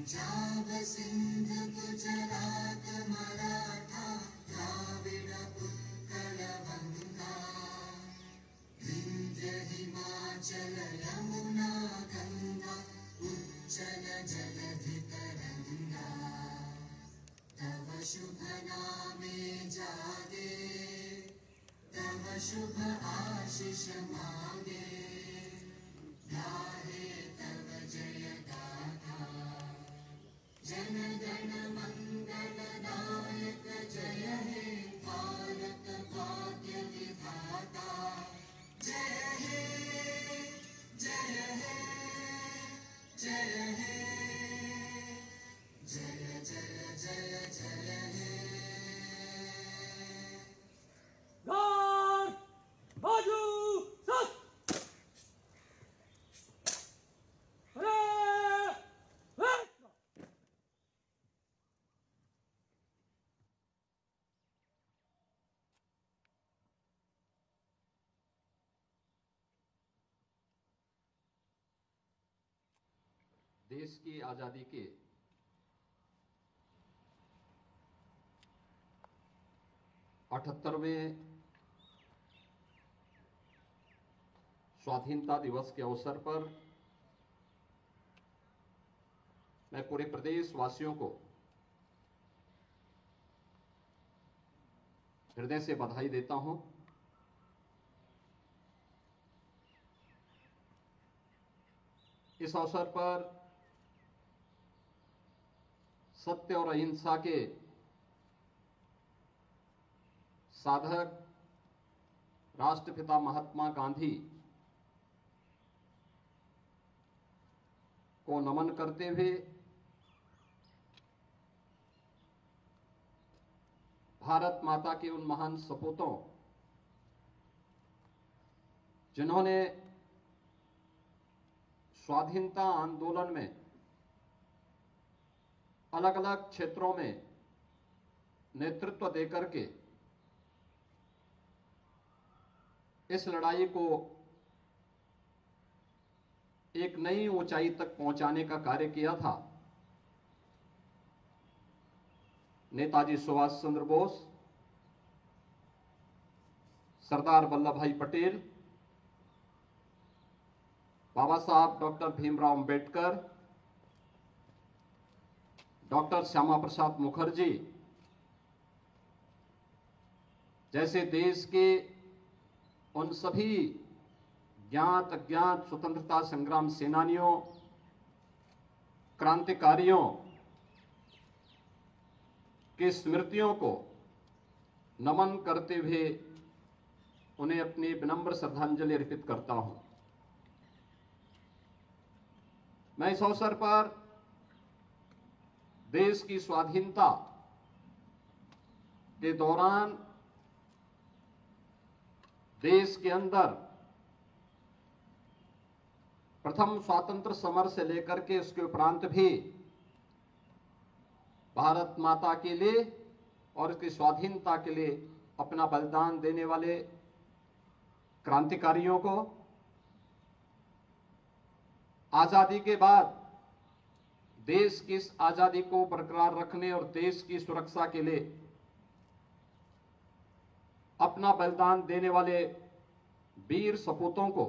पंजाब सिंध गुजरात मराठा द्राविड उत्कल बंगा विंध्य हिमाचल यमुना गंगा उच्चल जलधि तरंगा तव शुभ नामे जागे तव शुभ आशीष मांगे गाहे तव जय गाथा जन गण मंगल नायक जय हे भारत भाग्य विधाता जय हे जय हे जय हे जय जय जय जय हे बाजू सत देश की आजादी के 78वें स्वाधीनता दिवस के अवसर पर मैं पूरे प्रदेश वासियों को हृदय से बधाई देता हूं। इस अवसर पर सत्य और अहिंसा के साधक राष्ट्रपिता महात्मा गांधी को नमन करते हुए भारत माता के उन महान सपूतों जिन्होंने स्वाधीनता आंदोलन में अलग अलग क्षेत्रों में नेतृत्व देकर के इस लड़ाई को एक नई ऊंचाई तक पहुंचाने का कार्य किया था। नेताजी सुभाष चंद्र बोस, सरदार वल्लभ भाई पटेल, बाबा साहब डॉक्टर भीमराव अंबेडकर, डॉक्टर श्यामा प्रसाद मुखर्जी जैसे देश के उन सभी ज्ञात अज्ञात स्वतंत्रता संग्राम सेनानियों, क्रांतिकारियों की स्मृतियों को नमन करते हुए उन्हें अपनी विनम्र श्रद्धांजलि अर्पित करता हूं। मैं इस अवसर पर देश की स्वाधीनता के दौरान देश के अंदर प्रथम स्वातंत्र समर से लेकर के उसके उपरांत भी भारत माता के लिए और उसकी स्वाधीनता के लिए अपना बलिदान देने वाले क्रांतिकारियों को, आजादी के बाद देश की इस आजादी को बरकरार रखने और देश की सुरक्षा के लिए अपना बलिदान देने वाले वीर सपूतों को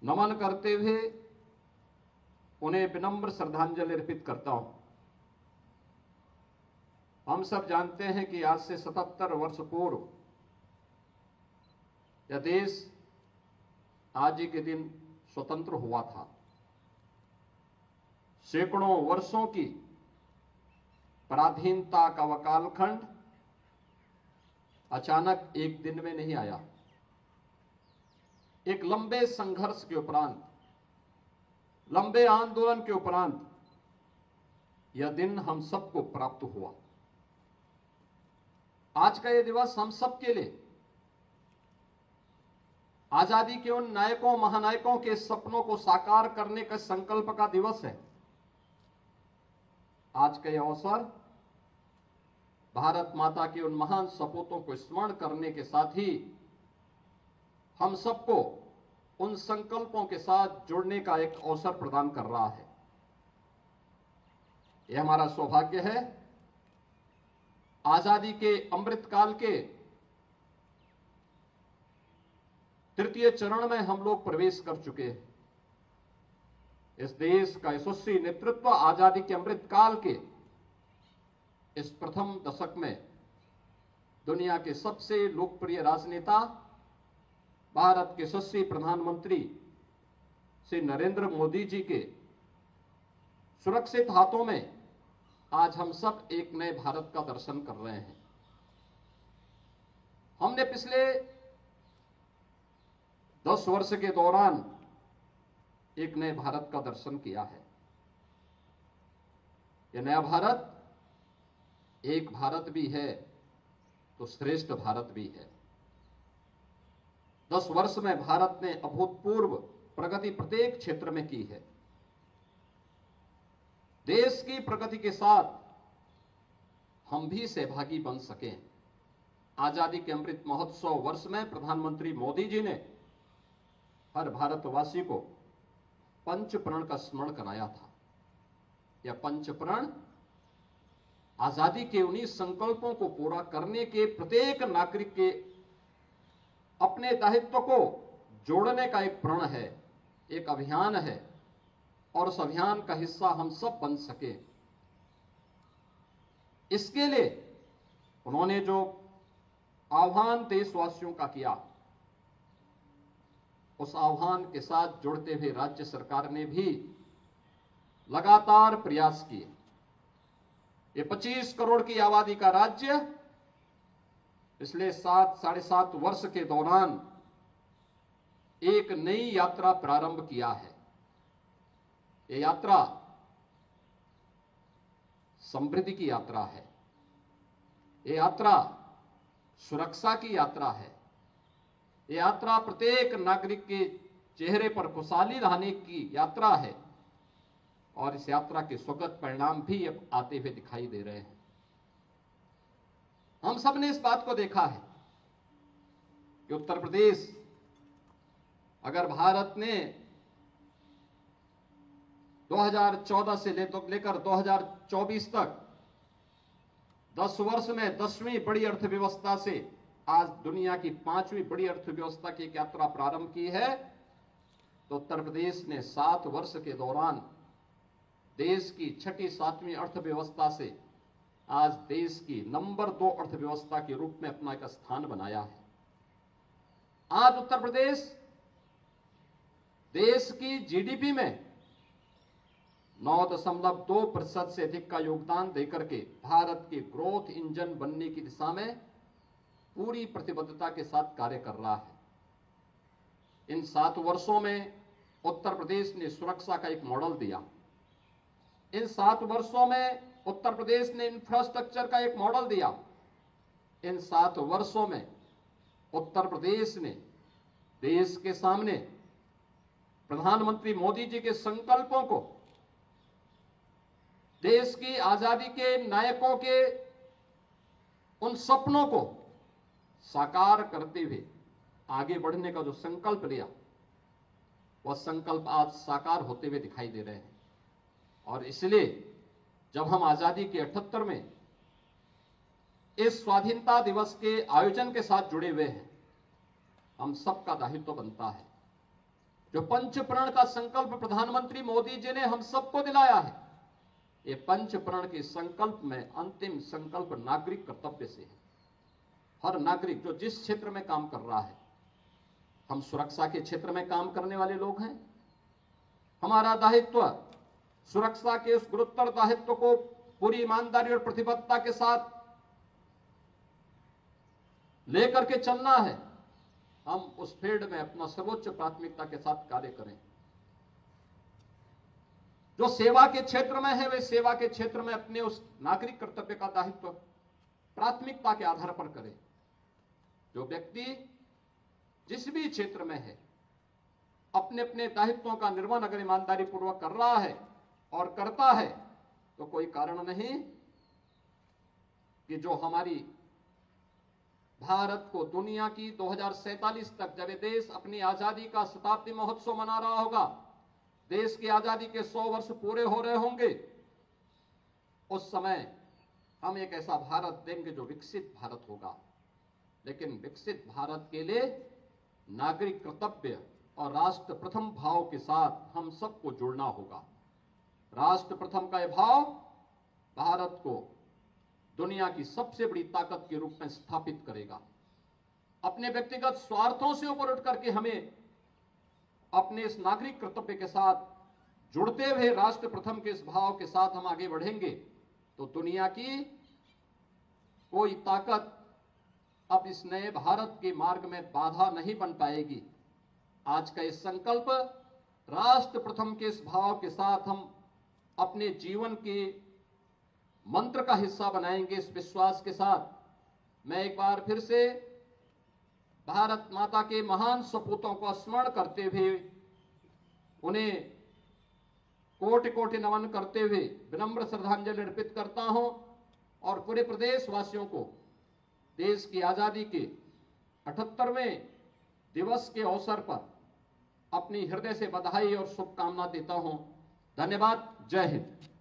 नमन करते हुए उन्हें विनम्र श्रद्धांजलि अर्पित करता हूं। हम सब जानते हैं कि आज से 77 वर्ष पूर्व यह देश आज ही के दिन स्वतंत्र हुआ था। सैकड़ों वर्षों की पराधीनता का वकालखंड अचानक एक दिन में नहीं आया। एक लंबे संघर्ष के उपरांत, लंबे आंदोलन के उपरांत यह दिन हम सबको प्राप्त हुआ। आज का यह दिवस हम सबके लिए आजादी के उन नायकों महानायकों के सपनों को साकार करने का संकल्प का दिवस है। आज का यह अवसर भारत माता के उन महान सपूतों को स्मरण करने के साथ ही हम सबको उन संकल्पों के साथ जुड़ने का एक अवसर प्रदान कर रहा है। यह हमारा सौभाग्य है। आजादी के अमृतकाल के तृतीय चरण में हम लोग प्रवेश कर चुके हैं। इस देश का यशस्वी नेतृत्व आजादी के अमृतकाल के इस प्रथम दशक में दुनिया के सबसे लोकप्रिय राजनेता, भारत के यशस्वी प्रधानमंत्री श्री नरेंद्र मोदी जी के सुरक्षित हाथों में आज हम सब एक नए भारत का दर्शन कर रहे हैं। हमने पिछले 10 वर्ष के दौरान एक नए भारत का दर्शन किया है। यह नया भारत एक भारत भी है तो श्रेष्ठ भारत भी है। 10 वर्ष में भारत ने अभूतपूर्व प्रगति प्रत्येक क्षेत्र में की है। देश की प्रगति के साथ हम भी सहभागी बन सकें। आजादी के अमृत महोत्सव वर्ष में प्रधानमंत्री मोदी जी ने हर भारतवासी को पंच प्रण का स्मरण कराया था। यह पंच प्रण आजादी के उन्हीं संकल्पों को पूरा करने के प्रत्येक नागरिक के अपने दायित्व को जोड़ने का एक प्रण है, एक अभियान है, और उस अभियान का हिस्सा हम सब बन सके। इसके लिए उन्होंने जो आह्वान देशवासियों का किया, उस आह्वान के साथ जुड़ते हुए राज्य सरकार ने भी लगातार प्रयास किए। ये 25 करोड़ की आबादी का राज्य पिछले 7-7.5 वर्ष के दौरान एक नई यात्रा प्रारंभ किया है। ये यात्रा समृद्धि की यात्रा है। ये यात्रा सुरक्षा की यात्रा है। ये यात्रा प्रत्येक नागरिक के चेहरे पर खुशहाली लाने की यात्रा है, और इस यात्रा के सुखद परिणाम भी अब आते हुए दिखाई दे रहे हैं। हम सब ने इस बात को देखा है कि उत्तर प्रदेश, अगर भारत ने 2014 से लेकर 2024 तक 10 वर्ष में 10वीं बड़ी अर्थव्यवस्था से आज दुनिया की 5वीं बड़ी अर्थव्यवस्था की एक यात्रा प्रारंभ की है, तो उत्तर प्रदेश ने 7 वर्ष के दौरान देश की 6ठी-7वीं अर्थव्यवस्था से आज देश की नंबर 2 अर्थव्यवस्था के रूप में अपना एक स्थान बनाया है। आज उत्तर प्रदेश देश की जीडीपी में 9.2% से अधिक का योगदान देकर के भारत के ग्रोथ इंजन बनने की दिशा में पूरी प्रतिबद्धता के साथ कार्य कर रहा है। इन 7 वर्षों में उत्तर प्रदेश ने सुरक्षा का एक मॉडल दिया। इन 7 वर्षों में उत्तर प्रदेश ने इंफ्रास्ट्रक्चर का एक मॉडल दिया। इन 7 वर्षों में उत्तर प्रदेश ने देश के सामने प्रधानमंत्री मोदी जी के संकल्पों को, देश की आजादी के नायकों के उन सपनों को साकार करते हुए आगे बढ़ने का जो संकल्प लिया, वह संकल्प आज साकार होते हुए दिखाई दे रहे हैं। और इसलिए जब हम आजादी के 78 में इस स्वाधीनता दिवस के आयोजन के साथ जुड़े हुए हैं, हम सबका दायित्व बनता है। जो पंच प्रण का संकल्प प्रधानमंत्री मोदी जी ने हम सबको दिलाया है, ये पंच प्रण के संकल्प में अंतिम संकल्प नागरिक कर्तव्य से है। हर नागरिक जो जिस क्षेत्र में काम कर रहा है, हम सुरक्षा के क्षेत्र में काम करने वाले लोग हैं, हमारा दायित्व सुरक्षा के उस गुरुतर दायित्व को पूरी ईमानदारी और प्रतिबद्धता के साथ लेकर के चलना है। हम उस फील्ड में अपना सर्वोच्च प्राथमिकता के साथ कार्य करें। जो सेवा के क्षेत्र में है, वे सेवा के क्षेत्र में अपने उस नागरिक कर्तव्य का दायित्व प्राथमिकता के आधार पर करें। जो व्यक्ति जिस भी क्षेत्र में है, अपने अपने दायित्वों का निर्वहन अगर ईमानदारी पूर्वक कर रहा है और करता है, तो कोई कारण नहीं कि जो हमारी भारत को दुनिया की 2047 तक जब ये देश अपनी आजादी का शताब्दी महोत्सव मना रहा होगा, देश की आजादी के 100 वर्ष पूरे हो रहे होंगे, उस समय हम एक ऐसा भारत देंगे जो विकसित भारत होगा। लेकिन विकसित भारत के लिए नागरिक कर्तव्य और राष्ट्र प्रथम भाव के साथ हम सबको जुड़ना होगा। राष्ट्र प्रथम का यह भाव भारत को दुनिया की सबसे बड़ी ताकत के रूप में स्थापित करेगा। अपने व्यक्तिगत स्वार्थों से ऊपर उठ करके हमें अपने इस नागरिक कर्तव्य के साथ जुड़ते हुए राष्ट्र प्रथम के इस भाव के साथ हम आगे बढ़ेंगे तो दुनिया की कोई ताकत अब इस नए भारत के मार्ग में बाधा नहीं बन पाएगी। आज का इस संकल्प राष्ट्र प्रथम के इस भाव के साथ हम अपने जीवन के मंत्र का हिस्सा बनाएंगे। इस विश्वास के साथ मैं एक बार फिर से भारत माता के महान सपूतों को स्मरण करते हुए उन्हें कोटि कोटि नमन करते हुए विनम्र श्रद्धांजलि अर्पित करता हूं और पूरे प्रदेशवासियों को देश की आजादी के 78वें दिवस के अवसर पर अपनी हृदय से बधाई और शुभकामना देता हूं। धन्यवाद। जय हिंद।